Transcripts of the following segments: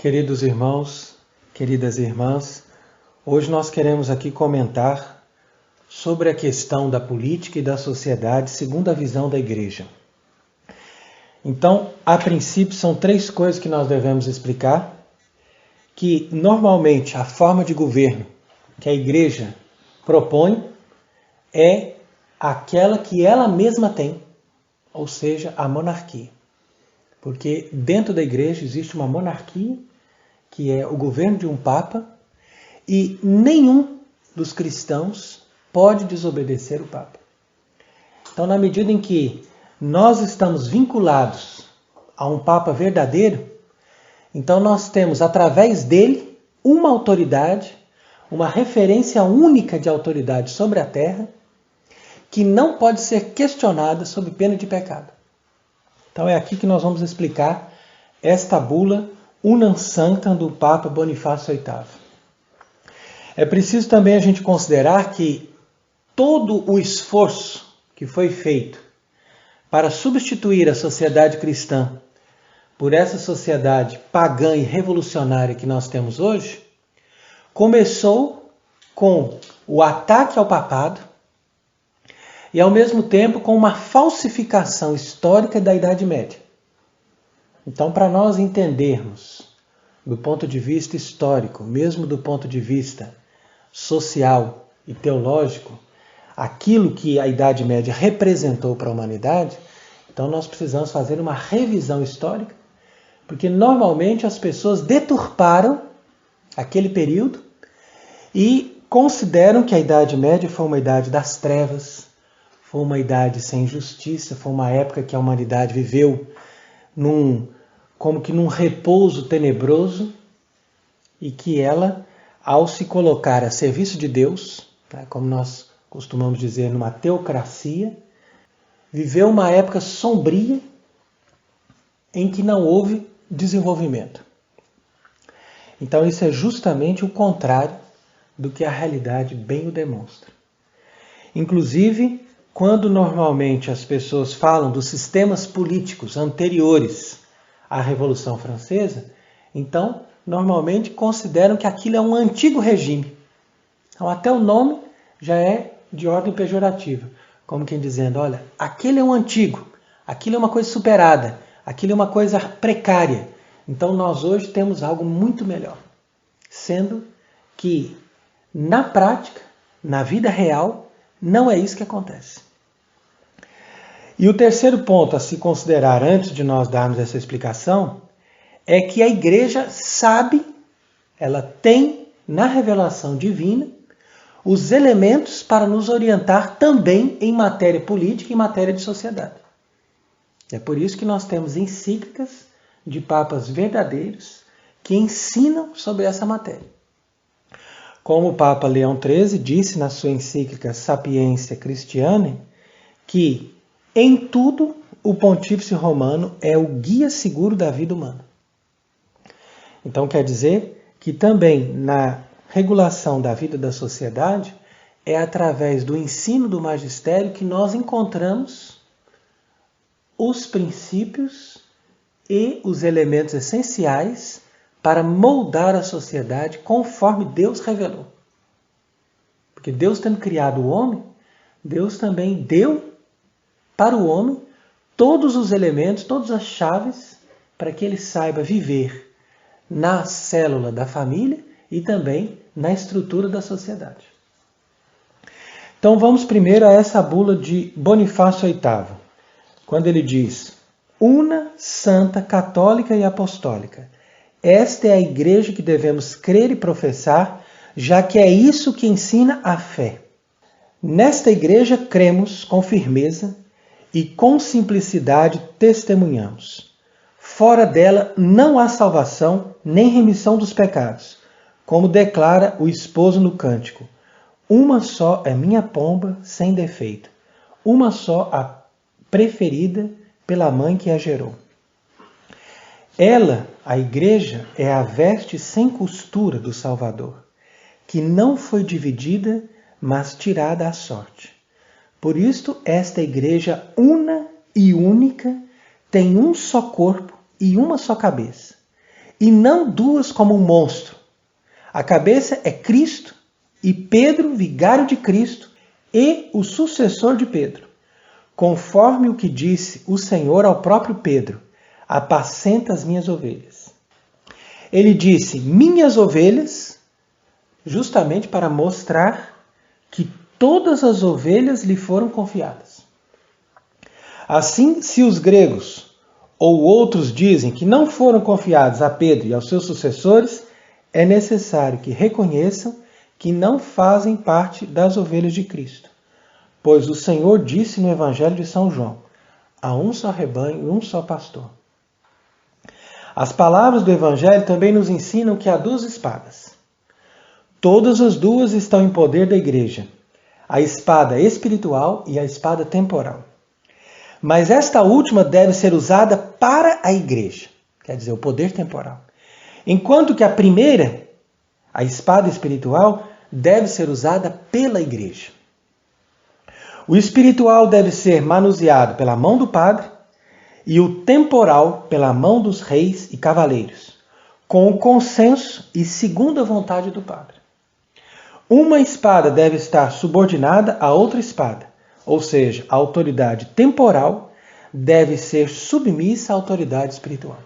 Queridos irmãos, queridas irmãs, hoje nós queremos aqui comentar sobre a questão da política e da sociedade segundo a visão da Igreja. Então, a princípio, são três coisas que nós devemos explicar, que normalmente a forma de governo que a Igreja propõe é aquela que ela mesma tem, ou seja, a monarquia. Porque dentro da Igreja existe uma monarquia, que é o governo de um Papa, e nenhum dos cristãos pode desobedecer o Papa. Então, na medida em que nós estamos vinculados a um Papa verdadeiro, então nós temos, através dele, uma autoridade, uma referência única de autoridade sobre a terra, que não pode ser questionada sob pena de pecado. Então é aqui que nós vamos explicar esta bula Unam Sanctam do Papa Bonifácio VIII. É preciso também a gente considerar que todo o esforço que foi feito para substituir a sociedade cristã por essa sociedade pagã e revolucionária que nós temos hoje, começou com o ataque ao papado e, ao mesmo tempo, com uma falsificação histórica da Idade Média. Então, para nós entendermos, do ponto de vista histórico, mesmo do ponto de vista social e teológico, aquilo que a Idade Média representou para a humanidade, então nós precisamos fazer uma revisão histórica, porque normalmente as pessoas deturparam aquele período e consideram que a Idade Média foi uma idade das trevas, foi uma idade sem justiça, foi uma época que a humanidade viveu como que num repouso tenebroso e que ela, ao se colocar a serviço de Deus, como nós costumamos dizer, numa teocracia, viveu uma época sombria em que não houve desenvolvimento. Então isso é justamente o contrário do que a realidade bem o demonstra. Inclusive, quando normalmente as pessoas falam dos sistemas políticos anteriores à Revolução Francesa, então normalmente consideram que aquilo é um antigo regime. Então até o nome já é de ordem pejorativa, como quem dizendo, olha, aquele é um antigo, aquilo é uma coisa superada, aquilo é uma coisa precária. Então nós hoje temos algo muito melhor, sendo que na prática, na vida real, não é isso que acontece. E o terceiro ponto a se considerar antes de nós darmos essa explicação é que a Igreja sabe, ela tem na revelação divina os elementos para nos orientar também em matéria política e matéria de sociedade. É por isso que nós temos encíclicas de papas verdadeiros que ensinam sobre essa matéria. Como o Papa Leão XIII disse na sua encíclica Sapientia Christianae, que em tudo o Pontífice Romano é o guia seguro da vida humana. Então quer dizer que também na regulação da vida da sociedade é através do ensino do magistério que nós encontramos os princípios e os elementos essenciais para moldar a sociedade conforme Deus revelou. Porque Deus, tendo criado o homem, Deus também deu para o homem todos os elementos, todas as chaves para que ele saiba viver na célula da família e também na estrutura da sociedade. Então vamos primeiro a essa bula de Bonifácio VIII, quando ele diz: Una, santa, católica e apostólica. Esta é a igreja que devemos crer e professar, já que é isso que ensina a fé. Nesta igreja cremos com firmeza e com simplicidade testemunhamos. Fora dela não há salvação nem remissão dos pecados, como declara o esposo no cântico. Uma só é minha pomba sem defeito, uma só a preferida pela mãe que a gerou. Ela, a igreja, é a veste sem costura do Salvador, que não foi dividida, mas tirada à sorte. Por isto, esta igreja una e única tem um só corpo e uma só cabeça, e não duas como um monstro. A cabeça é Cristo e Pedro, vigário de Cristo, e o sucessor de Pedro. Conforme o que disse o Senhor ao próprio Pedro, apacenta as minhas ovelhas. Ele disse, minhas ovelhas, justamente para mostrar que todas as ovelhas lhe foram confiadas. Assim, se os gregos ou outros dizem que não foram confiados a Pedro e aos seus sucessores, é necessário que reconheçam que não fazem parte das ovelhas de Cristo. Pois o Senhor disse no Evangelho de São João, há um só rebanho e um só pastor. As palavras do Evangelho também nos ensinam que há duas espadas. Todas as duas estão em poder da igreja, a espada espiritual e a espada temporal. Mas esta última deve ser usada para a igreja, quer dizer, o poder temporal. Enquanto que a primeira, a espada espiritual, deve ser usada pela igreja. O espiritual deve ser manuseado pela mão do padre e o temporal pela mão dos reis e cavaleiros, com o consenso e segundo a vontade do padre. Uma espada deve estar subordinada a outra espada, ou seja, a autoridade temporal deve ser submissa à autoridade espiritual.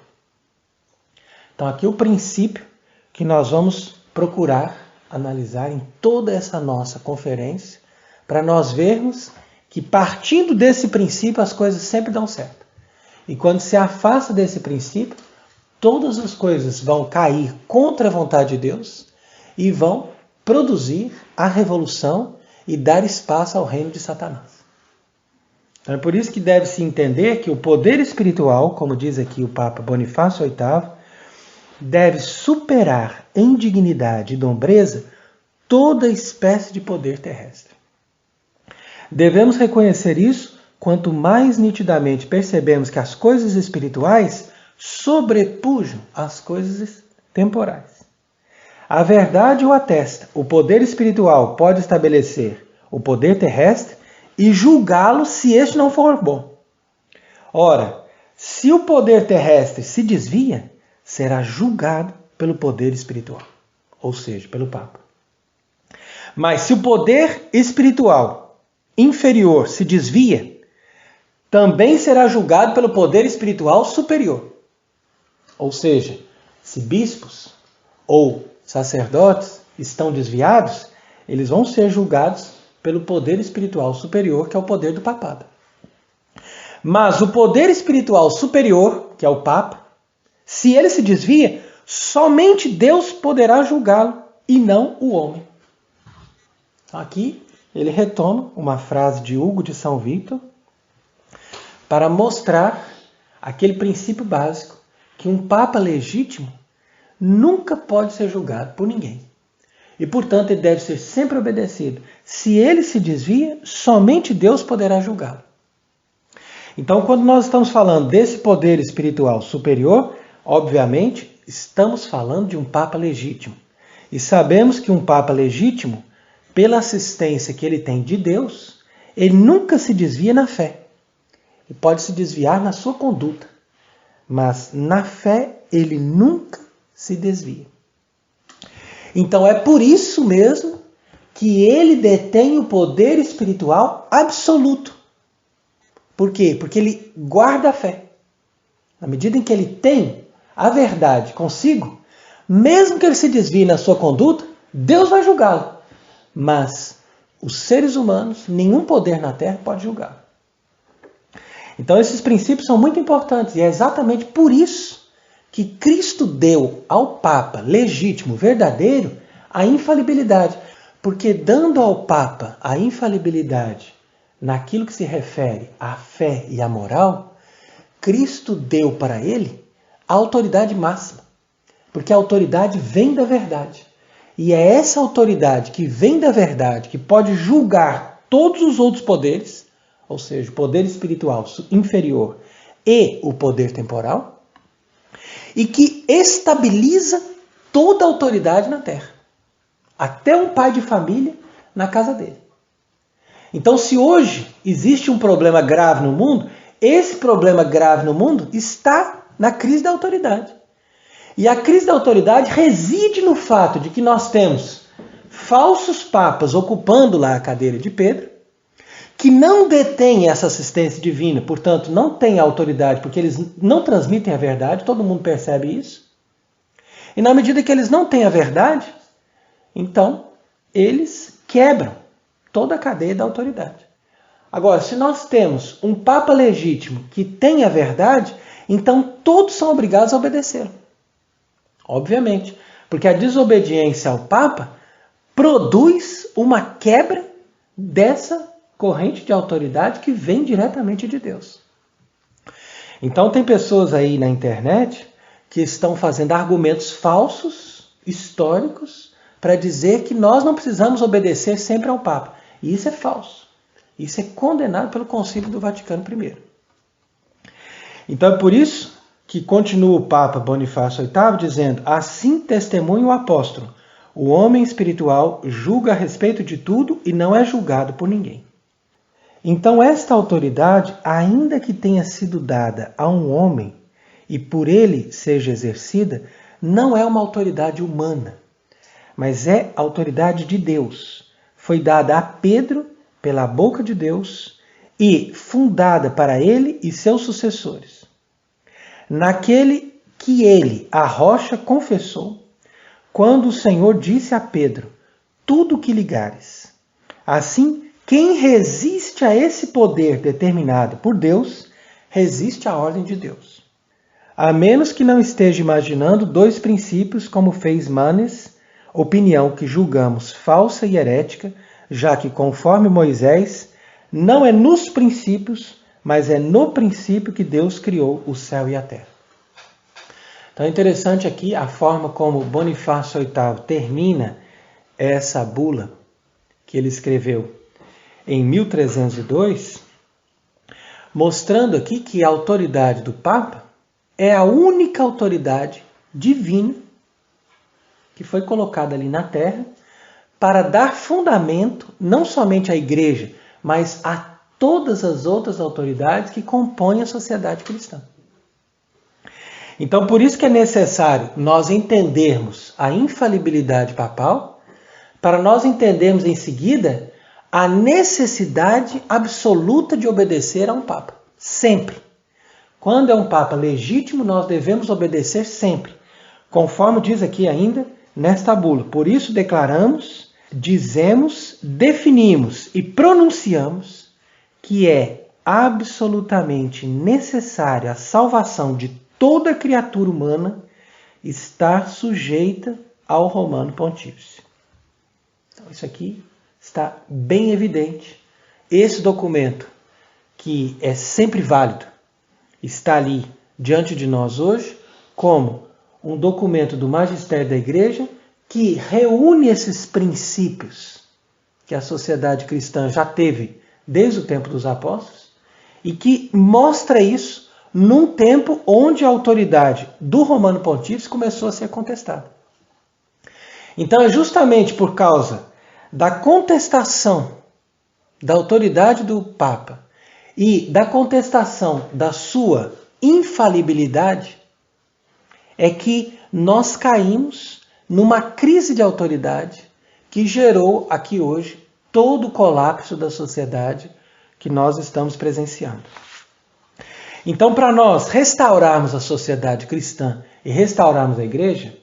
Então aqui o princípio que nós vamos procurar analisar em toda essa nossa conferência, para nós vermos que partindo desse princípio as coisas sempre dão certo. E quando se afasta desse princípio, todas as coisas vão cair contra a vontade de Deus e vão produzir a revolução e dar espaço ao reino de Satanás. Então é por isso que deve-se entender que o poder espiritual, como diz aqui o Papa Bonifácio VIII, deve superar em dignidade e nobreza toda espécie de poder terrestre. Devemos reconhecer isso quanto mais nitidamente percebemos que as coisas espirituais sobrepujam as coisas temporais. A verdade o atesta. O poder espiritual pode estabelecer o poder terrestre e julgá-lo se este não for bom. Ora, se o poder terrestre se desvia, será julgado pelo poder espiritual, ou seja, pelo Papa. Mas se o poder espiritual inferior se desvia, também será julgado pelo poder espiritual superior. Ou seja, se bispos ou sacerdotes estão desviados, eles vão ser julgados pelo poder espiritual superior, que é o poder do papado. Mas o poder espiritual superior, que é o Papa, se ele se desvia, somente Deus poderá julgá-lo e não o homem. Aqui ele retoma uma frase de Hugo de São Vítor para mostrar aquele princípio básico que um Papa legítimo nunca pode ser julgado por ninguém. E, portanto, ele deve ser sempre obedecido. Se ele se desvia, somente Deus poderá julgá-lo. Então, quando nós estamos falando desse poder espiritual superior, obviamente, estamos falando de um Papa legítimo. E sabemos que um Papa legítimo, pela assistência que ele tem de Deus, ele nunca se desvia na fé. Ele pode se desviar na sua conduta, mas na fé ele nunca se desvia. Então é por isso mesmo que ele detém o poder espiritual absoluto. Por quê? Porque ele guarda a fé. Na medida em que ele tem a verdade consigo, mesmo que ele se desvie na sua conduta, Deus vai julgá-lo. Mas os seres humanos, nenhum poder na terra pode julgá-lo. Então esses princípios são muito importantes e é exatamente por isso que Cristo deu ao Papa legítimo, verdadeiro, a infalibilidade. Porque dando ao Papa a infalibilidade naquilo que se refere à fé e à moral, Cristo deu para ele a autoridade máxima. Porque a autoridade vem da verdade. E é essa autoridade que vem da verdade, que pode julgar todos os outros poderes, ou seja, o poder espiritual inferior e o poder temporal, e que estabiliza toda a autoridade na terra. Até um pai de família na casa dele. Então, se hoje existe um problema grave no mundo, esse problema grave no mundo está na crise da autoridade. E a crise da autoridade reside no fato de que nós temos falsos papas ocupando lá a cadeira de Pedro, que não detêm essa assistência divina, portanto não têm autoridade, porque eles não transmitem a verdade, todo mundo percebe isso. E na medida que eles não têm a verdade, então eles quebram toda a cadeia da autoridade. Agora, se nós temos um Papa legítimo que tem a verdade, então todos são obrigados a obedecê-lo. Obviamente, porque a desobediência ao Papa produz uma quebra dessa corrente de autoridade que vem diretamente de Deus. Então tem pessoas aí na internet que estão fazendo argumentos falsos, históricos, para dizer que nós não precisamos obedecer sempre ao Papa. E isso é falso. Isso é condenado pelo Concílio do Vaticano I. Então é por isso que continua o Papa Bonifácio VIII dizendo: assim testemunha o apóstolo, o homem espiritual julga a respeito de tudo e não é julgado por ninguém. Então esta autoridade, ainda que tenha sido dada a um homem e por ele seja exercida, não é uma autoridade humana, mas é autoridade de Deus. Foi dada a Pedro pela boca de Deus e fundada para ele e seus sucessores. Naquele que ele, a rocha, confessou, quando o Senhor disse a Pedro: tudo que ligares. Assim, quem resiste a esse poder determinado por Deus, resiste à ordem de Deus. A menos que não esteja imaginando dois princípios, como fez Manes, opinião que julgamos falsa e herética, já que, conforme Moisés, não é nos princípios, mas é no princípio que Deus criou o céu e a terra. Então é interessante aqui a forma como Bonifácio VIII termina essa bula que ele escreveu em 1302, mostrando aqui que a autoridade do Papa é a única autoridade divina que foi colocada ali na Terra para dar fundamento não somente à Igreja, mas a todas as outras autoridades que compõem a sociedade cristã. Então, por isso que é necessário nós entendermos a infalibilidade papal, para nós entendermos em seguida a necessidade absoluta de obedecer a um Papa. Sempre. Quando é um Papa legítimo, nós devemos obedecer sempre. Conforme diz aqui ainda nesta bula. Por isso declaramos, dizemos, definimos e pronunciamos que é absolutamente necessária a salvação de toda criatura humana estar sujeita ao Romano Pontífice. Então isso aqui está bem evidente. Esse documento, que é sempre válido, está ali diante de nós hoje como um documento do magistério da Igreja que reúne esses princípios que a sociedade cristã já teve desde o tempo dos apóstolos e que mostra isso num tempo onde a autoridade do Romano Pontífice começou a ser contestada. Então é justamente por causa da contestação da autoridade do Papa e da contestação da sua infalibilidade é que nós caímos numa crise de autoridade que gerou aqui hoje todo o colapso da sociedade que nós estamos presenciando. Então, para nós restaurarmos a sociedade cristã e restaurarmos a Igreja,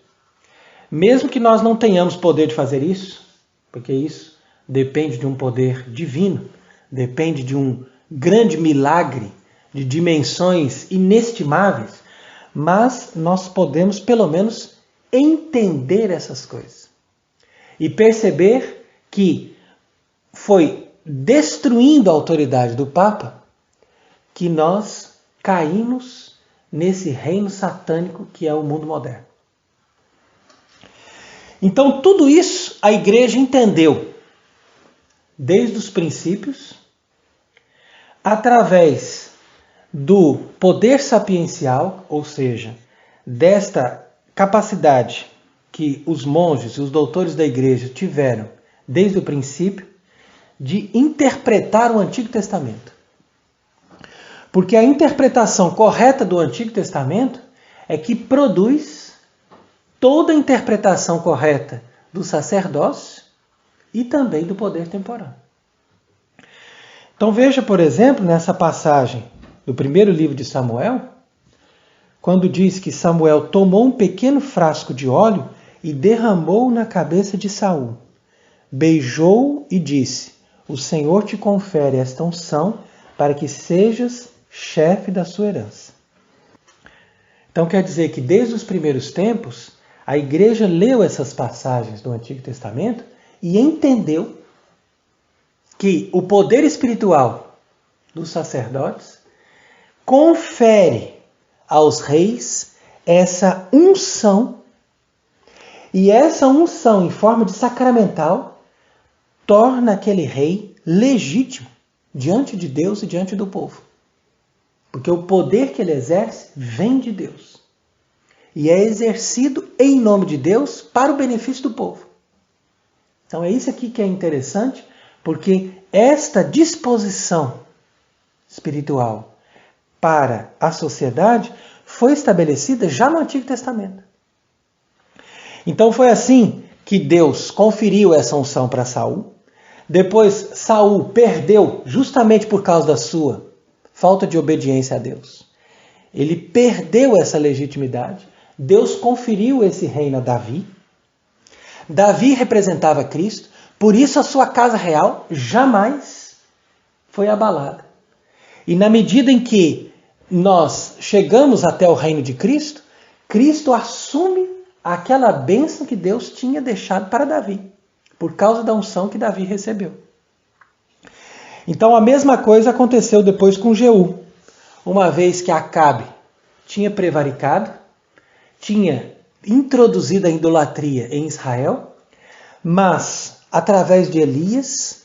mesmo que nós não tenhamos poder de fazer isso, porque isso depende de um poder divino, depende de um grande milagre de dimensões inestimáveis, mas nós podemos pelo menos entender essas coisas e perceber que foi destruindo a autoridade do Papa que nós caímos nesse reino satânico que é o mundo moderno. Então tudo isso a Igreja entendeu desde os princípios, através do poder sapiencial, ou seja, desta capacidade que os monges e os doutores da Igreja tiveram desde o princípio de interpretar o Antigo Testamento. Porque a interpretação correta do Antigo Testamento é que produz toda a interpretação correta do sacerdócio e também do poder temporal. Então veja, por exemplo, nessa passagem do primeiro livro de Samuel, quando diz que Samuel tomou um pequeno frasco de óleo e derramou na cabeça de Saul, beijou-o e disse: o Senhor te confere esta unção para que sejas chefe da sua herança. Então quer dizer que desde os primeiros tempos, a igreja leu essas passagens do Antigo Testamento e entendeu que o poder espiritual dos sacerdotes confere aos reis essa unção, e essa unção em forma de sacramental torna aquele rei legítimo diante de Deus e diante do povo. Porque o poder que ele exerce vem de Deus e é exercido em nome de Deus para o benefício do povo. Então é isso aqui que é interessante, porque esta disposição espiritual para a sociedade foi estabelecida já no Antigo Testamento. Então foi assim que Deus conferiu essa unção para Saul. Depois Saul perdeu justamente por causa da sua falta de obediência a Deus. Ele perdeu essa legitimidade. Deus conferiu esse reino a Davi. Davi representava Cristo, por isso a sua casa real jamais foi abalada. E na medida em que nós chegamos até o reino de Cristo, Cristo assume aquela bênção que Deus tinha deixado para Davi, por causa da unção que Davi recebeu. Então a mesma coisa aconteceu depois com Jeú. Uma vez que Acabe tinha prevaricado, tinha introduzido a idolatria em Israel, mas através de Elias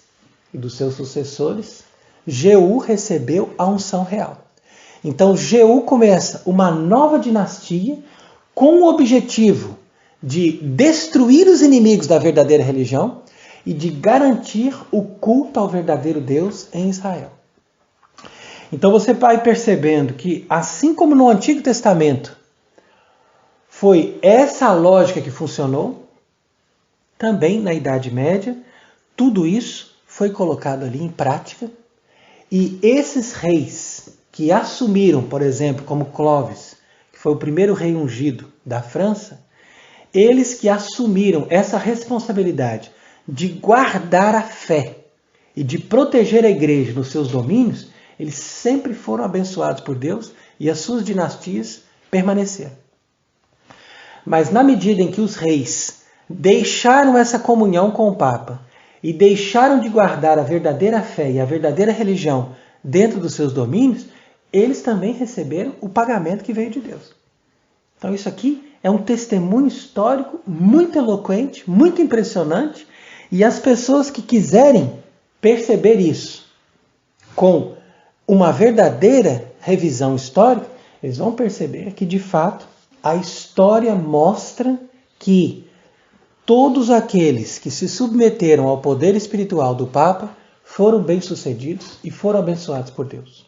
e dos seus sucessores, Jeú recebeu a unção real. Então Jeú começa uma nova dinastia com o objetivo de destruir os inimigos da verdadeira religião e de garantir o culto ao verdadeiro Deus em Israel. Então você vai percebendo que, assim como no Antigo Testamento foi essa lógica que funcionou, também na Idade Média, tudo isso foi colocado ali em prática, e esses reis que assumiram, por exemplo, como Clovis, que foi o primeiro rei ungido da França, eles que assumiram essa responsabilidade de guardar a fé e de proteger a igreja nos seus domínios, eles sempre foram abençoados por Deus e as suas dinastias permaneceram. Mas na medida em que os reis deixaram essa comunhão com o Papa e deixaram de guardar a verdadeira fé e a verdadeira religião dentro dos seus domínios, eles também receberam o pagamento que veio de Deus. Então isso aqui é um testemunho histórico muito eloquente, muito impressionante, e as pessoas que quiserem perceber isso com uma verdadeira revisão histórica, eles vão perceber que, de fato, a história mostra que todos aqueles que se submeteram ao poder espiritual do Papa foram bem-sucedidos e foram abençoados por Deus.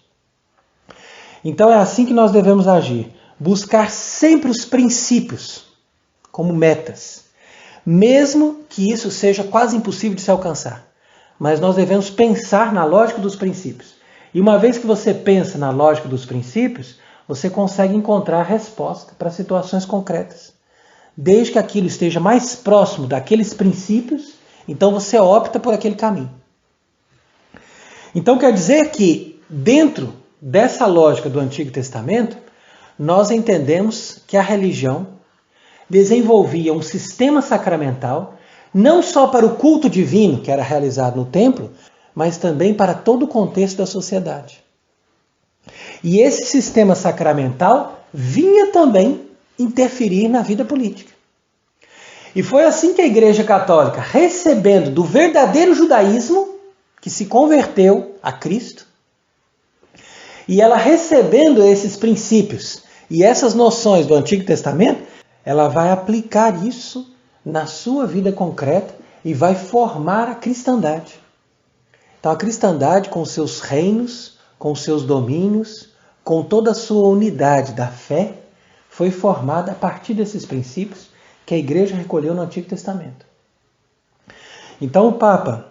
Então é assim que nós devemos agir. Buscar sempre os princípios como metas, mesmo que isso seja quase impossível de se alcançar. Mas nós devemos pensar na lógica dos princípios. E uma vez que você pensa na lógica dos princípios, você consegue encontrar a resposta para situações concretas. Desde que aquilo esteja mais próximo daqueles princípios, então você opta por aquele caminho. Então quer dizer que, dentro dessa lógica do Antigo Testamento, nós entendemos que a religião desenvolvia um sistema sacramental, não só para o culto divino que era realizado no templo, mas também para todo o contexto da sociedade. E esse sistema sacramental vinha também interferir na vida política. E foi assim que a Igreja Católica, recebendo do verdadeiro judaísmo, que se converteu a Cristo, e ela recebendo esses princípios e essas noções do Antigo Testamento, ela vai aplicar isso na sua vida concreta e vai formar a cristandade. Então a cristandade, com seus reinos, com seus domínios, com toda a sua unidade da fé, foi formada a partir desses princípios que a Igreja recolheu no Antigo Testamento. Então o Papa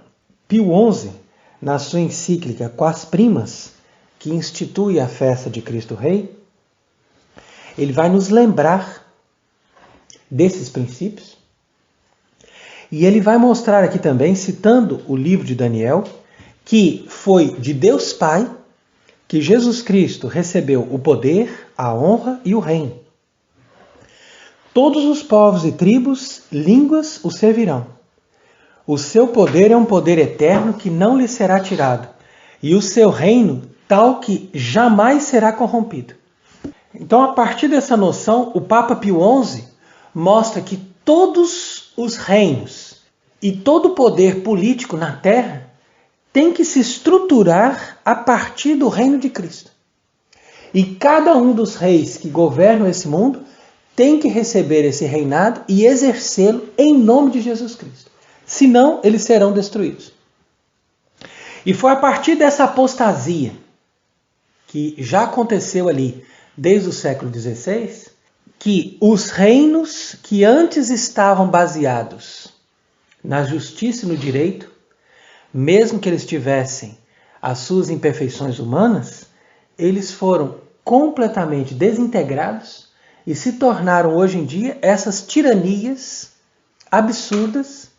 Pio XI, na sua encíclica Quas Primas, que institui a festa de Cristo Rei, ele vai nos lembrar desses princípios. E ele vai mostrar aqui também, citando o livro de Daniel, que foi de Deus Pai que Jesus Cristo recebeu o poder, a honra e o reino. Todos os povos e tribos, línguas o servirão. O seu poder é um poder eterno que não lhe será tirado, e o seu reino tal que jamais será corrompido. Então, a partir dessa noção, o Papa Pio XI mostra que todos os reinos e todo o poder político na Terra tem que se estruturar a partir do reino de Cristo. E cada um dos reis que governam esse mundo tem que receber esse reinado e exercê-lo em nome de Jesus Cristo. Senão, eles serão destruídos. E foi a partir dessa apostasia, que já aconteceu ali desde o século XVI, que os reinos que antes estavam baseados na justiça e no direito, mesmo que eles tivessem as suas imperfeições humanas, eles foram completamente desintegrados e se tornaram hoje em dia essas tiranias absurdas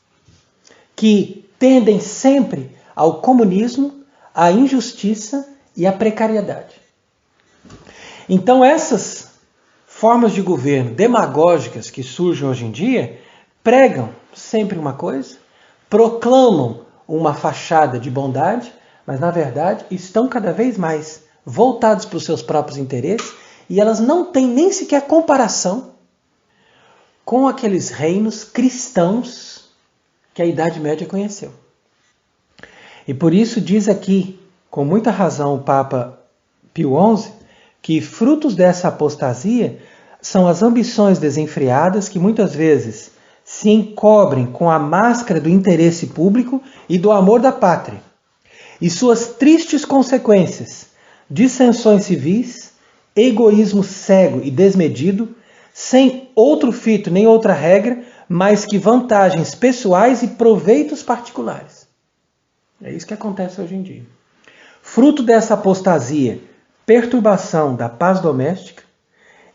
que tendem sempre ao comunismo, à injustiça e à precariedade. Então essas formas de governo demagógicas que surgem hoje em dia pregam sempre uma coisa, proclamam uma fachada de bondade, mas na verdade estão cada vez mais voltados para os seus próprios interesses e elas não têm nem sequer comparação com aqueles reinos cristãos que a Idade Média conheceu. E por isso diz aqui, com muita razão, o Papa Pio XI, que frutos dessa apostasia são as ambições desenfreadas que muitas vezes se encobrem com a máscara do interesse público e do amor da pátria, e suas tristes consequências, dissensões civis, egoísmo cego e desmedido, sem outro fito nem outra regra, mais que vantagens pessoais e proveitos particulares. É isso que acontece hoje em dia. Fruto dessa apostasia, perturbação da paz doméstica,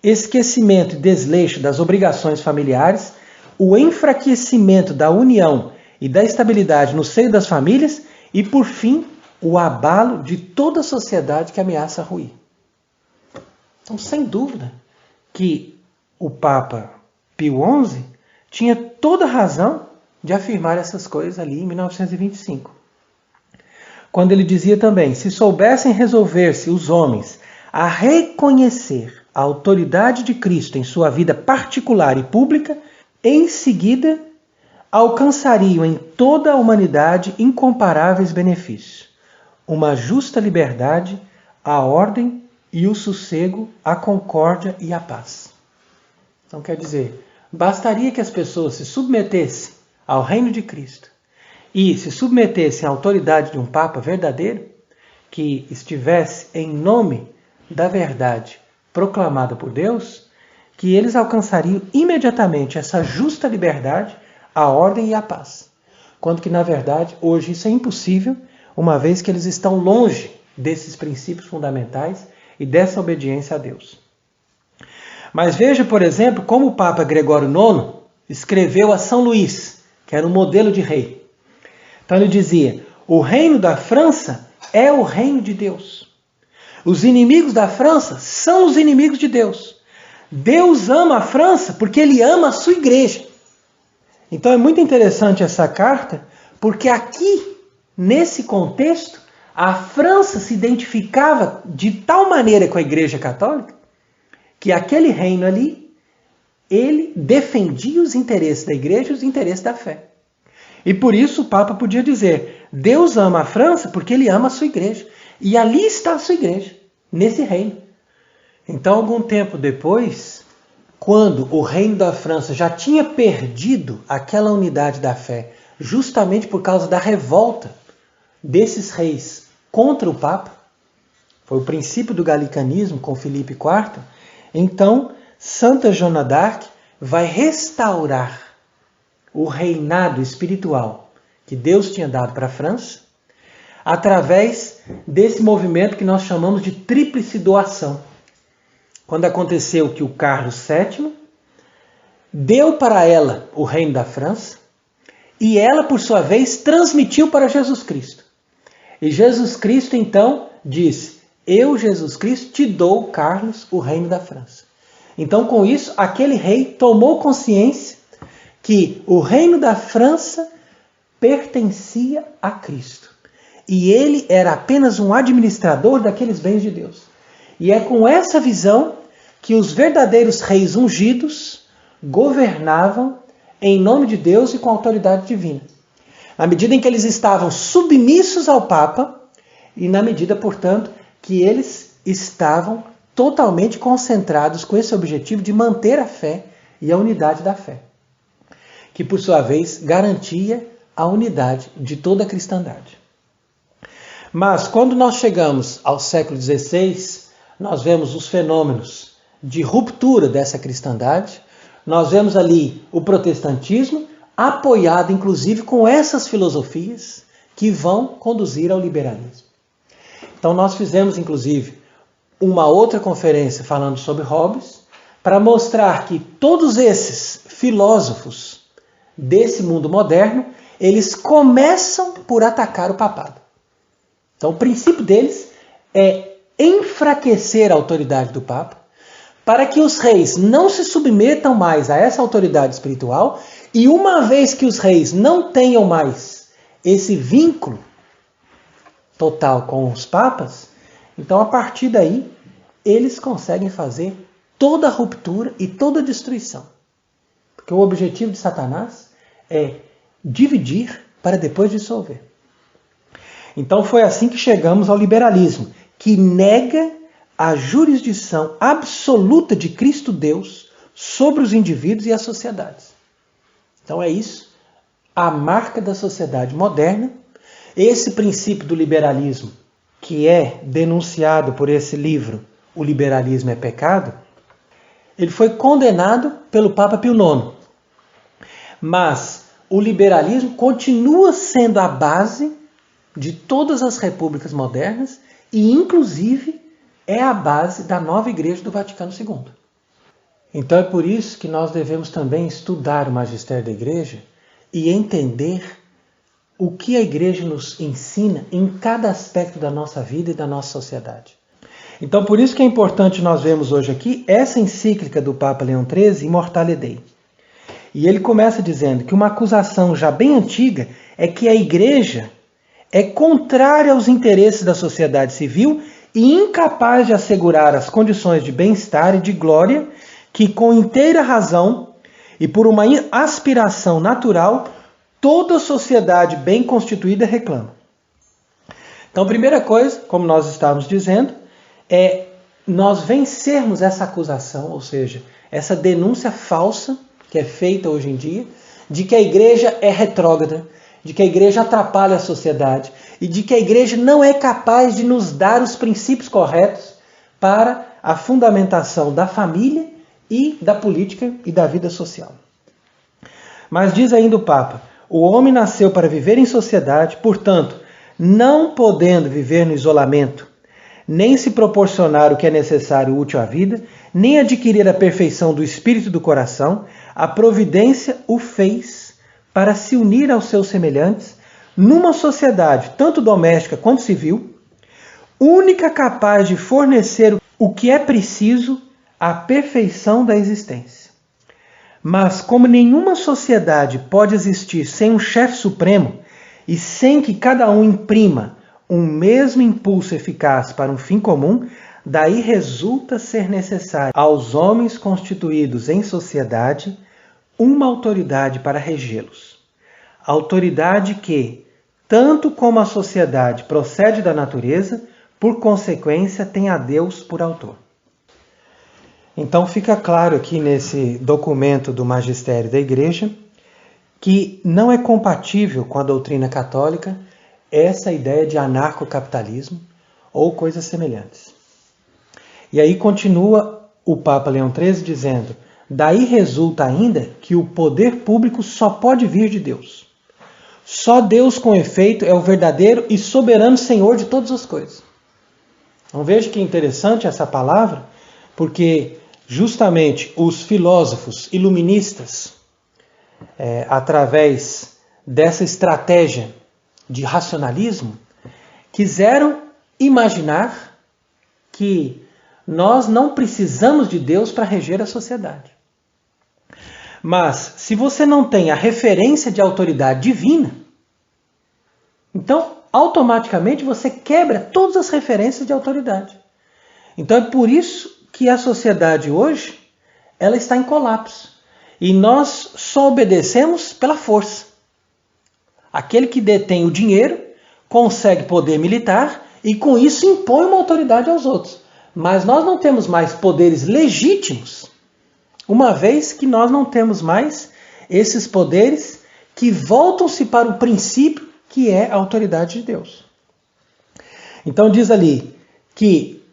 esquecimento e desleixo das obrigações familiares, o enfraquecimento da união e da estabilidade no seio das famílias e, por fim, o abalo de toda a sociedade que ameaça ruir. Então, sem dúvida que o Papa Pio XI tinha toda razão de afirmar essas coisas ali em 1925. Quando ele dizia também, se soubessem resolver-se os homens a reconhecer a autoridade de Cristo em sua vida particular e pública, em seguida alcançariam em toda a humanidade incomparáveis benefícios, uma justa liberdade, a ordem e o sossego, a concórdia e a paz. Então quer dizer, bastaria que as pessoas se submetessem ao reino de Cristo e se submetessem à autoridade de um Papa verdadeiro, que estivesse em nome da verdade proclamada por Deus, que eles alcançariam imediatamente essa justa liberdade, a ordem e a paz. Quando que, na verdade, hoje isso é impossível, uma vez que eles estão longe desses princípios fundamentais e dessa obediência a Deus. Mas veja, por exemplo, como o Papa Gregório IX escreveu a São Luís, que era um modelo de rei. Então ele dizia, o reino da França é o reino de Deus. Os inimigos da França são os inimigos de Deus. Deus ama a França porque ele ama a sua igreja. Então é muito interessante essa carta, porque aqui, nesse contexto, a França se identificava de tal maneira com a Igreja Católica, que aquele reino ali, ele defendia os interesses da igreja e os interesses da fé. E por isso o Papa podia dizer, Deus ama a França porque ele ama a sua igreja. E ali está a sua igreja, nesse reino. Então, algum tempo depois, quando o reino da França já tinha perdido aquela unidade da fé, justamente por causa da revolta desses reis contra o Papa, foi o princípio do galicanismo com Filipe IV, então Santa Joana d'Arc vai restaurar o reinado espiritual que Deus tinha dado para a França, através desse movimento que nós chamamos de tríplice doação. Quando aconteceu que o Carlos VII deu para ela o reino da França, e ela, por sua vez, transmitiu para Jesus Cristo. E Jesus Cristo, então, disse: eu, Jesus Cristo, te dou, Carlos, o reino da França. Então, com isso, aquele rei tomou consciência que o reino da França pertencia a Cristo. E ele era apenas um administrador daqueles bens de Deus. E é com essa visão que os verdadeiros reis ungidos governavam em nome de Deus e com autoridade divina. Na medida em que eles estavam submissos ao Papa e na medida, portanto, que eles estavam totalmente concentrados com esse objetivo de manter a fé e a unidade da fé, que por sua vez garantia a unidade de toda a cristandade. Mas quando nós chegamos ao século XVI, nós vemos os fenômenos de ruptura dessa cristandade. Nós vemos ali o protestantismo apoiado, inclusive, com essas filosofias que vão conduzir ao liberalismo. Então nós fizemos, inclusive, uma outra conferência falando sobre Hobbes, para mostrar que todos esses filósofos desse mundo moderno, eles começam por atacar o papado. Então o princípio deles é enfraquecer a autoridade do Papa, para que os reis não se submetam mais a essa autoridade espiritual, e uma vez que os reis não tenham mais esse vínculo total com os papas, então a partir daí eles conseguem fazer toda a ruptura e toda a destruição. Porque o objetivo de Satanás é dividir para depois dissolver. Então foi assim que chegamos ao liberalismo, que nega a jurisdição absoluta de Cristo Deus sobre os indivíduos e as sociedades. Então é isso, a marca da sociedade moderna. Esse princípio do liberalismo, que é denunciado por esse livro, O Liberalismo é Pecado, ele foi condenado pelo Papa Pio IX. Mas o liberalismo continua sendo a base de todas as repúblicas modernas e, inclusive, é a base da nova Igreja do Vaticano II. Então é por isso que nós devemos também estudar o magistério da Igreja e entender o que a Igreja nos ensina em cada aspecto da nossa vida e da nossa sociedade. Então por isso que é importante nós vermos hoje aqui essa encíclica do Papa Leão XIII, Immortale Dei. E ele começa dizendo que uma acusação já bem antiga é que a Igreja é contrária aos interesses da sociedade civil e incapaz de assegurar as condições de bem-estar e de glória que, com inteira razão e por uma aspiração natural, toda sociedade bem constituída reclama. Então, a primeira coisa, como nós estávamos dizendo, é nós vencermos essa acusação, ou seja, essa denúncia falsa que é feita hoje em dia, de que a Igreja é retrógrada, de que a Igreja atrapalha a sociedade e de que a Igreja não é capaz de nos dar os princípios corretos para a fundamentação da família e da política e da vida social. Mas diz ainda o Papa: o homem nasceu para viver em sociedade, portanto, não podendo viver no isolamento, nem se proporcionar o que é necessário útil à vida, nem adquirir a perfeição do espírito e do coração, a providência o fez para se unir aos seus semelhantes numa sociedade, tanto doméstica quanto civil, única capaz de fornecer o que é preciso à perfeição da existência. Mas como nenhuma sociedade pode existir sem um chefe supremo e sem que cada um imprima um mesmo impulso eficaz para um fim comum, daí resulta ser necessário aos homens constituídos em sociedade uma autoridade para regê-los. Autoridade que, tanto como a sociedade procede da natureza, por consequência tem a Deus por autor. Então fica claro aqui nesse documento do Magistério da Igreja que não é compatível com a doutrina católica essa ideia de anarcocapitalismo ou coisas semelhantes. E aí continua o Papa Leão XIII dizendo: Daí resulta ainda que o poder público só pode vir de Deus. Só Deus, com efeito, é o verdadeiro e soberano Senhor de todas as coisas. Então veja que interessante essa palavra, porque justamente os filósofos iluministas, através dessa estratégia de racionalismo, quiseram imaginar que nós não precisamos de Deus para reger a sociedade. Mas, se você não tem a referência de autoridade divina, então, automaticamente, você quebra todas as referências de autoridade. Então, é por isso que a sociedade hoje, ela está em colapso. E nós só obedecemos pela força. Aquele que detém o dinheiro, consegue poder militar e, com isso, impõe uma autoridade aos outros. Mas nós não temos mais poderes legítimos, uma vez que nós não temos mais esses poderes que voltam-se para o princípio que é a autoridade de Deus. Então diz ali que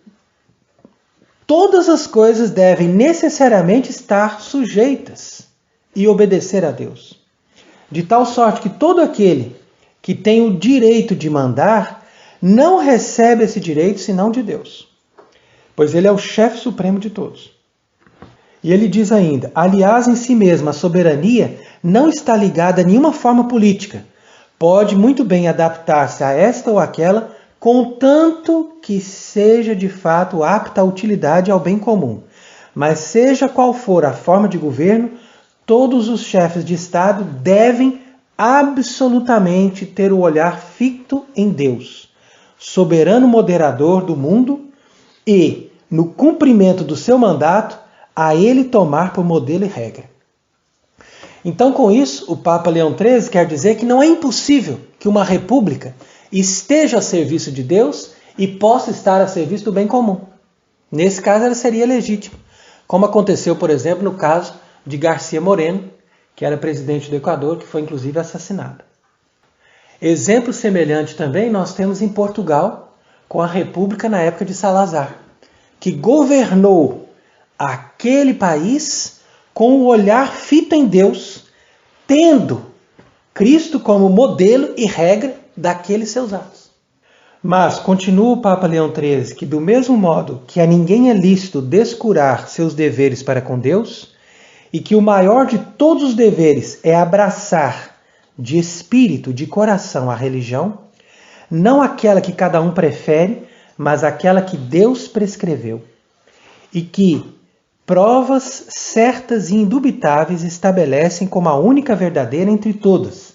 todas as coisas devem necessariamente estar sujeitas e obedecer a Deus. De tal sorte que todo aquele que tem o direito de mandar não recebe esse direito senão de Deus, pois ele é o chefe supremo de todos. E ele diz ainda: aliás, em si mesma, a soberania não está ligada a nenhuma forma política. Pode muito bem adaptar-se a esta ou aquela, contanto que seja de fato apta à utilidade e ao bem comum. Mas seja qual for a forma de governo, todos os chefes de Estado devem absolutamente ter o olhar fito em Deus, soberano moderador do mundo, e, no cumprimento do seu mandato, a ele tomar por modelo e regra. Então, com isso, o Papa Leão XIII quer dizer que não é impossível que uma república esteja a serviço de Deus e possa estar a serviço do bem comum. Nesse caso, ela seria legítima, como aconteceu, por exemplo, no caso de García Moreno, que era presidente do Equador, que foi inclusive assassinado. Exemplo semelhante também nós temos em Portugal, com a República na época de Salazar, que governou aquele país com o olhar fito em Deus, tendo Cristo como modelo e regra daqueles seus atos. Mas continua o Papa Leão XIII que, do mesmo modo que a ninguém é lícito descurar seus deveres para com Deus, e que o maior de todos os deveres é abraçar de espírito, de coração, a religião, não aquela que cada um prefere, mas aquela que Deus prescreveu, e que provas certas e indubitáveis estabelecem como a única verdadeira entre todas.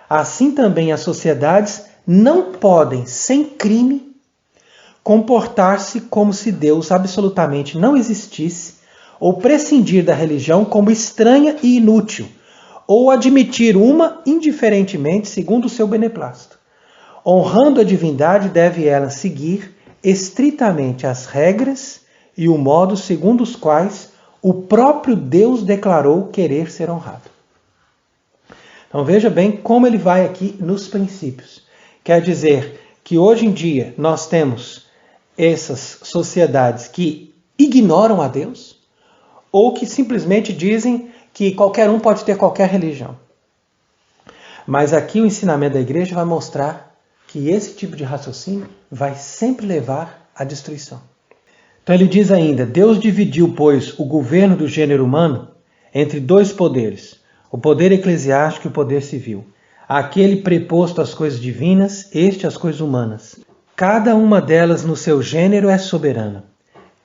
Assim também as sociedades não podem, sem crime, comportar-se como se Deus absolutamente não existisse, ou prescindir da religião como estranha e inútil, ou admitir uma indiferentemente segundo o seu beneplácito. Honrando a divindade, deve ela seguir estritamente as regras e o modo segundo os quais o próprio Deus declarou querer ser honrado. Então veja bem como ele vai aqui nos princípios. Quer dizer que hoje em dia nós temos essas sociedades que ignoram a Deus, ou que simplesmente dizem que qualquer um pode ter qualquer religião. Mas aqui o ensinamento da igreja vai mostrar que esse tipo de raciocínio vai sempre levar à destruição. Então ele diz ainda: Deus dividiu, pois, o governo do gênero humano entre dois poderes, o poder eclesiástico e o poder civil. Aquele preposto às coisas divinas, este às coisas humanas. Cada uma delas no seu gênero é soberana.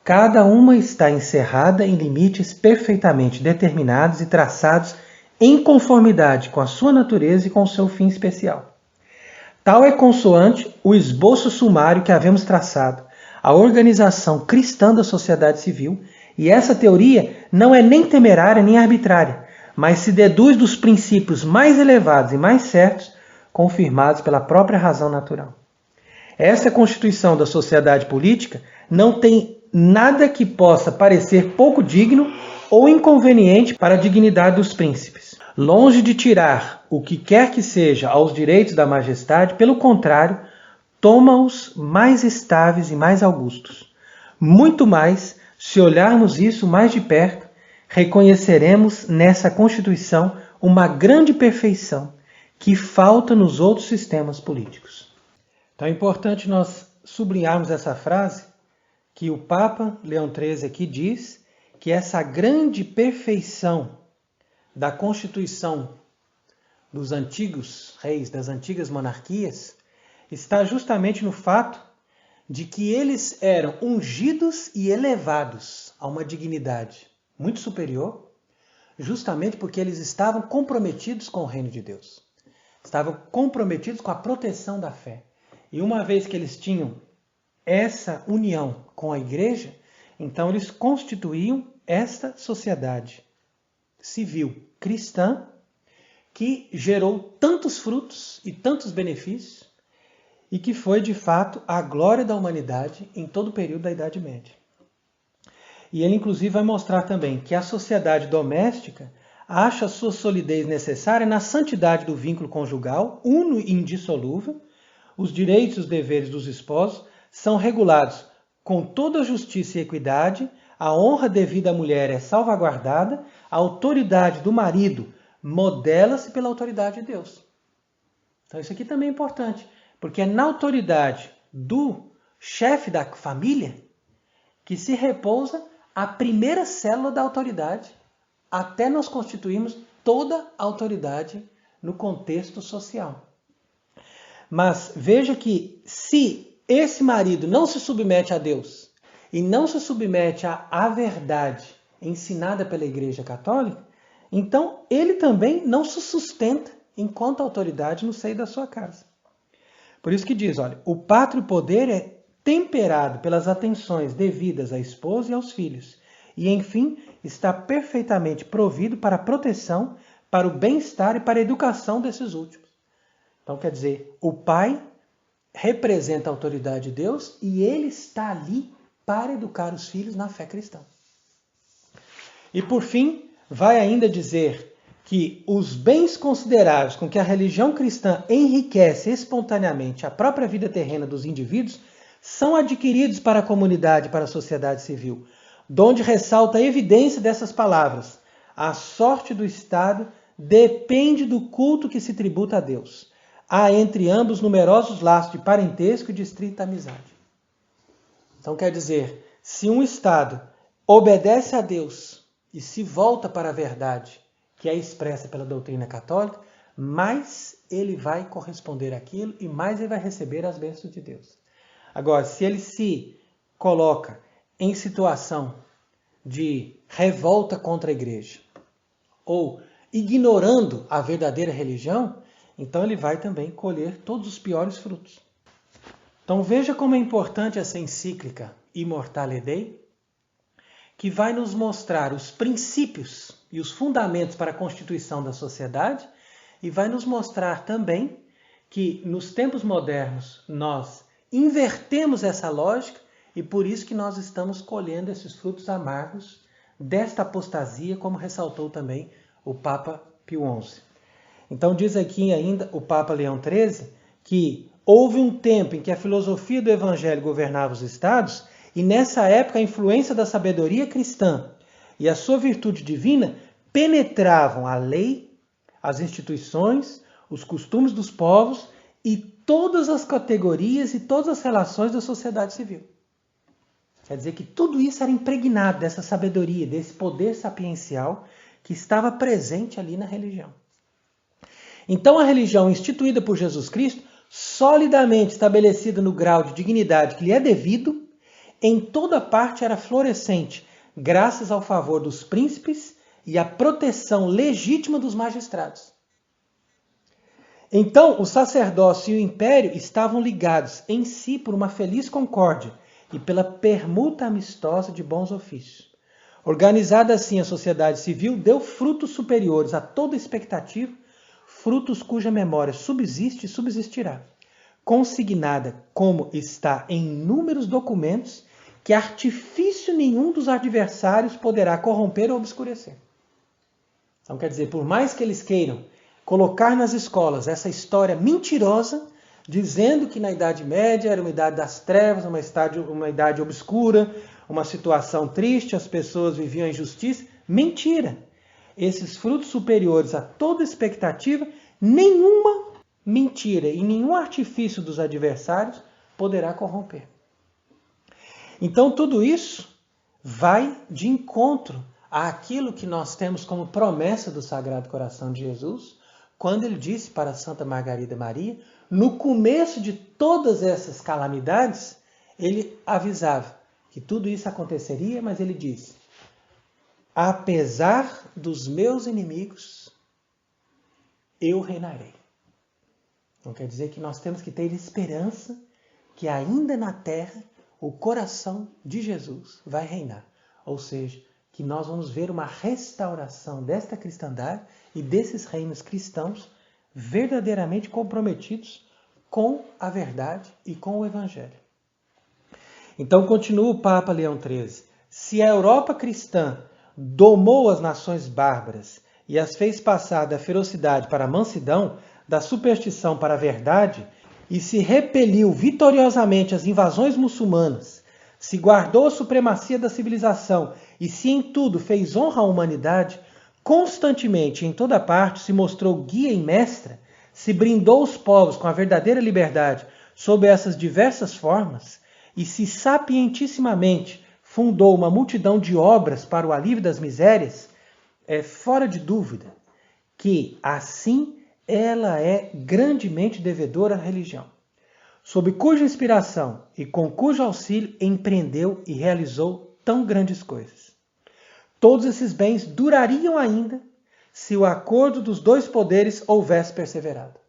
Cada uma está encerrada em limites perfeitamente determinados e traçados em conformidade com a sua natureza e com o seu fim especial. Tal é consoante o esboço sumário que havemos traçado, a organização cristã da sociedade civil, e essa teoria não é nem temerária nem arbitrária, mas se deduz dos princípios mais elevados e mais certos, confirmados pela própria razão natural. Essa constituição da sociedade política não tem nada que possa parecer pouco digno ou inconveniente para a dignidade dos príncipes. Longe de tirar o que quer que seja aos direitos da majestade, pelo contrário, toma-os mais estáveis e mais augustos. Muito mais, se olharmos isso mais de perto, reconheceremos nessa Constituição uma grande perfeição que falta nos outros sistemas políticos. Então é importante nós sublinharmos essa frase que o Papa Leão XIII aqui diz que essa grande perfeição da Constituição dos antigos reis, das antigas monarquias, está justamente no fato de que eles eram ungidos e elevados a uma dignidade muito superior, justamente porque eles estavam comprometidos com o reino de Deus. Estavam comprometidos com a proteção da fé. E uma vez que eles tinham essa união com a igreja, então eles constituíam esta sociedade civil cristã que gerou tantos frutos e tantos benefícios e que foi, de fato, a glória da humanidade em todo o período da Idade Média. E ele, inclusive, vai mostrar também que a sociedade doméstica acha sua solidez necessária na santidade do vínculo conjugal, uno e indissolúvel. Os direitos e os deveres dos esposos são regulados com toda a justiça e equidade, a honra devida à mulher é salvaguardada, a autoridade do marido modela-se pela autoridade de Deus. Então isso aqui também é importante, porque é na autoridade do chefe da família que se repousa a primeira célula da autoridade, até nós constituirmos toda a autoridade no contexto social. Mas veja que se esse marido não se submete a Deus e não se submete à verdade ensinada pela Igreja Católica, então ele também não se sustenta enquanto autoridade no seio da sua casa. Por isso que diz, olha, o pátrio poder é temperado pelas atenções devidas à esposa e aos filhos, e enfim está perfeitamente provido para a proteção, para o bem-estar e para a educação desses últimos. Então quer dizer, o pai representa a autoridade de Deus e ele está ali para educar os filhos na fé cristã. E por fim, vai ainda dizer que os bens consideráveis com que a religião cristã enriquece espontaneamente a própria vida terrena dos indivíduos são adquiridos para a comunidade e para a sociedade civil, donde ressalta a evidência dessas palavras. A sorte do Estado depende do culto que se tributa a Deus. Há entre ambos numerosos laços de parentesco e de estrita amizade. Então quer dizer, se um Estado obedece a Deus e se volta para a verdade, que é expressa pela doutrina católica, mais ele vai corresponder àquilo e mais ele vai receber as bênçãos de Deus. Agora, se ele se coloca em situação de revolta contra a igreja ou ignorando a verdadeira religião, então ele vai também colher todos os piores frutos. Então veja como é importante essa encíclica Immortale Dei, que vai nos mostrar os princípios e os fundamentos para a constituição da sociedade e vai nos mostrar também que nos tempos modernos nós invertemos essa lógica e por isso que nós estamos colhendo esses frutos amargos desta apostasia, como ressaltou também o Papa Pio XI. Então diz aqui ainda o Papa Leão XIII que houve um tempo em que a filosofia do Evangelho governava os estados e nessa época a influência da sabedoria cristã e a sua virtude divina penetravam a lei, as instituições, os costumes dos povos e todas as categorias e todas as relações da sociedade civil. Quer dizer que tudo isso era impregnado dessa sabedoria, desse poder sapiencial que estava presente ali na religião. Então a religião instituída por Jesus Cristo, solidamente estabelecida no grau de dignidade que lhe é devido, em toda parte era florescente, graças ao favor dos príncipes e à proteção legítima dos magistrados. Então, o sacerdócio e o império estavam ligados em si por uma feliz concórdia e pela permuta amistosa de bons ofícios. Organizada assim, a sociedade civil deu frutos superiores a toda expectativa, frutos cuja memória subsiste e subsistirá, consignada como está em inúmeros documentos que artifício nenhum dos adversários poderá corromper ou obscurecer. Então, quer dizer, por mais que eles queiram colocar nas escolas essa história mentirosa, dizendo que na Idade Média era uma idade das trevas, uma idade obscura, uma situação triste, as pessoas viviam a injustiça, Mentira! Esses frutos superiores a toda expectativa, nenhuma mentira e nenhum artifício dos adversários poderá corromper. Então tudo isso vai de encontro àquilo que nós temos como promessa do Sagrado Coração de Jesus, quando ele disse para Santa Margarida Maria, no começo de todas essas calamidades, ele avisava que tudo isso aconteceria, mas ele disse: apesar dos meus inimigos, eu reinarei. Então quer dizer que nós temos que ter esperança que ainda na terra o coração de Jesus vai reinar. Ou seja, que nós vamos ver uma restauração desta cristandade e desses reinos cristãos verdadeiramente comprometidos com a verdade e com o Evangelho. Então continua o Papa Leão XIII. Se a Europa cristã domou as nações bárbaras e as fez passar da ferocidade para a mansidão, da superstição para a verdade, e se repeliu vitoriosamente as invasões muçulmanas, se guardou a supremacia da civilização e se em tudo fez honra à humanidade, constantemente em toda parte se mostrou guia e mestra, se brindou os povos com a verdadeira liberdade sob essas diversas formas e se sapientissimamente fundou uma multidão de obras para o alívio das misérias, é fora de dúvida que, assim, ela é grandemente devedora à religião, sob cuja inspiração e com cujo auxílio empreendeu e realizou tão grandes coisas. Todos esses bens durariam ainda se o acordo dos dois poderes houvesse perseverado.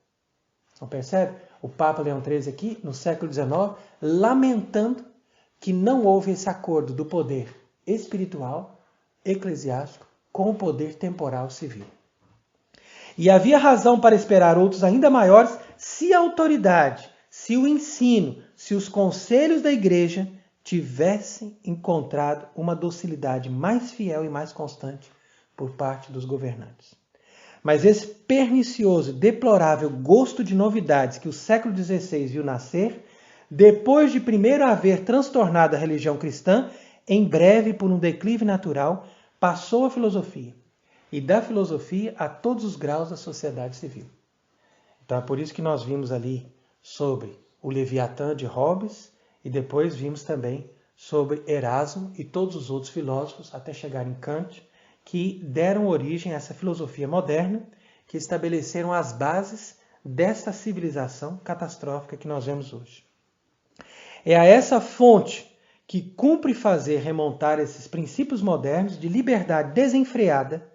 Então percebe? O Papa Leão XIII aqui, no século XIX, lamentando que não houve esse acordo do poder espiritual, eclesiástico, com o poder temporal civil. E havia razão para esperar outros ainda maiores se a autoridade, se o ensino, se os conselhos da Igreja tivessem encontrado uma docilidade mais fiel e mais constante por parte dos governantes. Mas esse pernicioso e deplorável gosto de novidades que o século XVI viu nascer, depois de primeiro haver transtornado a religião cristã, em breve, por um declive natural, passou à filosofia. E da filosofia a todos os graus da sociedade civil. Então é por isso que nós vimos ali sobre o Leviatã de Hobbes e depois vimos também sobre Erasmo e todos os outros filósofos, até chegar em Kant, que deram origem a essa filosofia moderna, que estabeleceram as bases desta civilização catastrófica que nós vemos hoje. É a essa fonte que cumpre fazer remontar esses princípios modernos de liberdade desenfreada,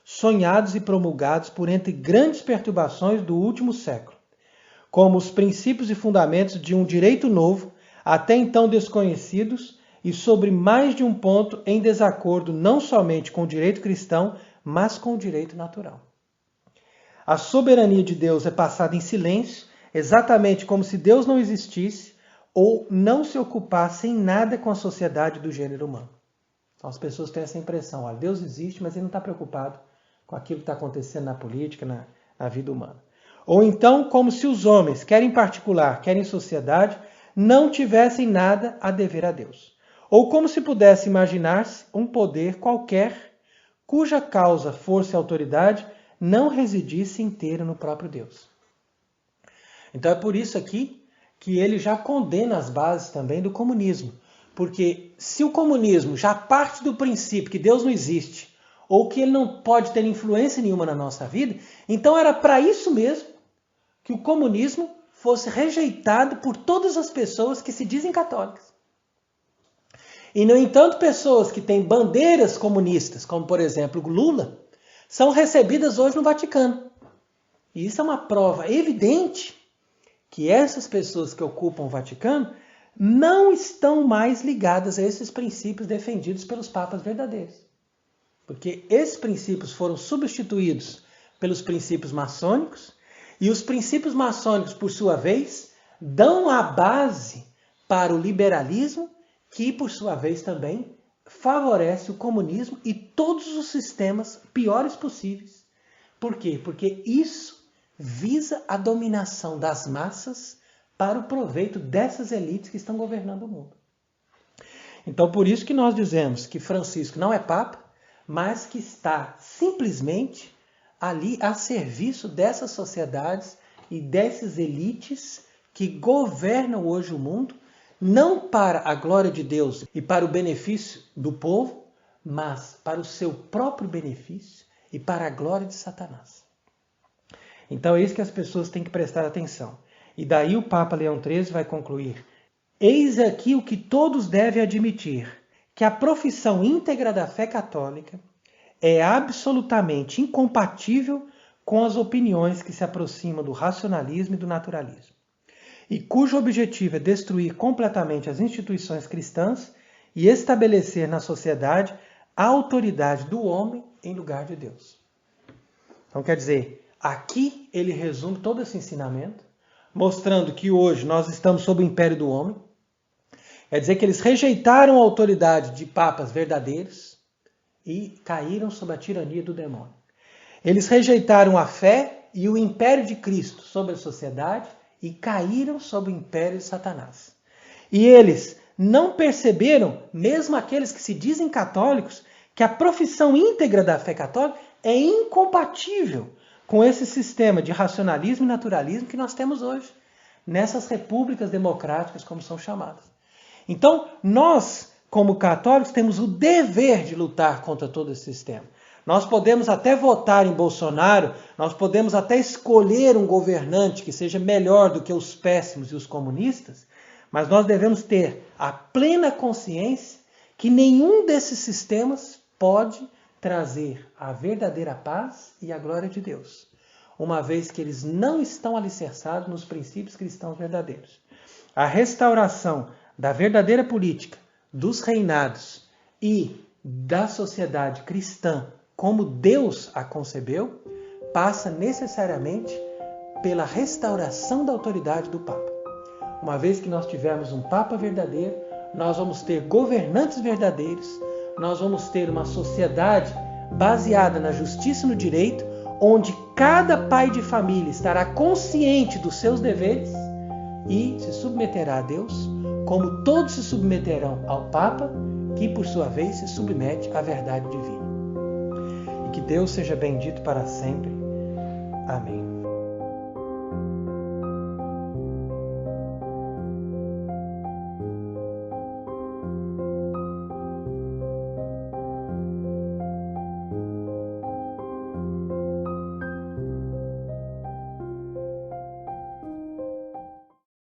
sonhados e promulgados por entre grandes perturbações do último século, como os princípios e fundamentos de um direito novo, até então desconhecidos, e sobre mais de um ponto em desacordo não somente com o direito cristão, mas com o direito natural. A soberania de Deus é passada em silêncio, exatamente como se Deus não existisse ou não se ocupasse em nada com a sociedade do gênero humano. Então, as pessoas têm essa impressão, olha, Deus existe, mas ele não está preocupado com aquilo que está acontecendo na política, na vida humana. Ou então, como se os homens, quer em particular, quer em sociedade, não tivessem nada a dever a Deus. Ou como se pudesse imaginar-se um poder qualquer, cuja causa, força e autoridade não residisse inteira no próprio Deus. Então é por isso aqui que ele já condena as bases também do comunismo. Porque se o comunismo já parte do princípio que Deus não existe, ou que ele não pode ter influência nenhuma na nossa vida, então era para isso mesmo que o comunismo fosse rejeitado por todas as pessoas que se dizem católicas. E, no entanto, pessoas que têm bandeiras comunistas, como, por exemplo, Lula, são recebidas hoje no Vaticano. E isso é uma prova evidente que essas pessoas que ocupam o Vaticano não estão mais ligadas a esses princípios defendidos pelos papas verdadeiros. Porque esses princípios foram substituídos pelos princípios maçônicos, e os princípios maçônicos, por sua vez, dão a base para o liberalismo, que, por sua vez, também favorece o comunismo e todos os sistemas piores possíveis. Por quê? Porque isso visa a dominação das massas para o proveito dessas elites que estão governando o mundo. Então, por isso que nós dizemos que Francisco não é Papa, mas que está simplesmente ali a serviço dessas sociedades e dessas elites que governam hoje o mundo, não para a glória de Deus e para o benefício do povo, mas para o seu próprio benefício e para a glória de Satanás. Então é isso que as pessoas têm que prestar atenção. E daí o Papa Leão XIII vai concluir: eis aqui o que todos devem admitir, que a profissão íntegra da fé católica é absolutamente incompatível com as opiniões que se aproximam do racionalismo e do naturalismo, e cujo objetivo é destruir completamente as instituições cristãs e estabelecer na sociedade a autoridade do homem em lugar de Deus. Então quer dizer, aqui ele resume todo esse ensinamento, mostrando que hoje nós estamos sob o império do homem. Quer dizer que eles rejeitaram a autoridade de papas verdadeiros e caíram sob a tirania do demônio. Eles rejeitaram a fé e o império de Cristo sobre a sociedade e caíram sob o império de Satanás. E eles não perceberam, mesmo aqueles que se dizem católicos, que a profissão íntegra da fé católica é incompatível com esse sistema de racionalismo e naturalismo que nós temos hoje, nessas repúblicas democráticas, como são chamadas. Então, nós, como católicos, temos o dever de lutar contra todo esse sistema. Nós podemos até votar em Bolsonaro, nós podemos até escolher um governante que seja melhor do que os péssimos e os comunistas, mas nós devemos ter a plena consciência que nenhum desses sistemas pode trazer a verdadeira paz e a glória de Deus, uma vez que eles não estão alicerçados nos princípios cristãos verdadeiros. A restauração da verdadeira política, dos reinados e da sociedade cristã, como Deus a concebeu, passa necessariamente pela restauração da autoridade do Papa. Uma vez que nós tivermos um Papa verdadeiro, nós vamos ter governantes verdadeiros, nós vamos ter uma sociedade baseada na justiça e no direito, onde cada pai de família estará consciente dos seus deveres e se submeterá a Deus, como todos se submeterão ao Papa, que por sua vez se submete à verdade divina. E que Deus seja bendito para sempre. Amém.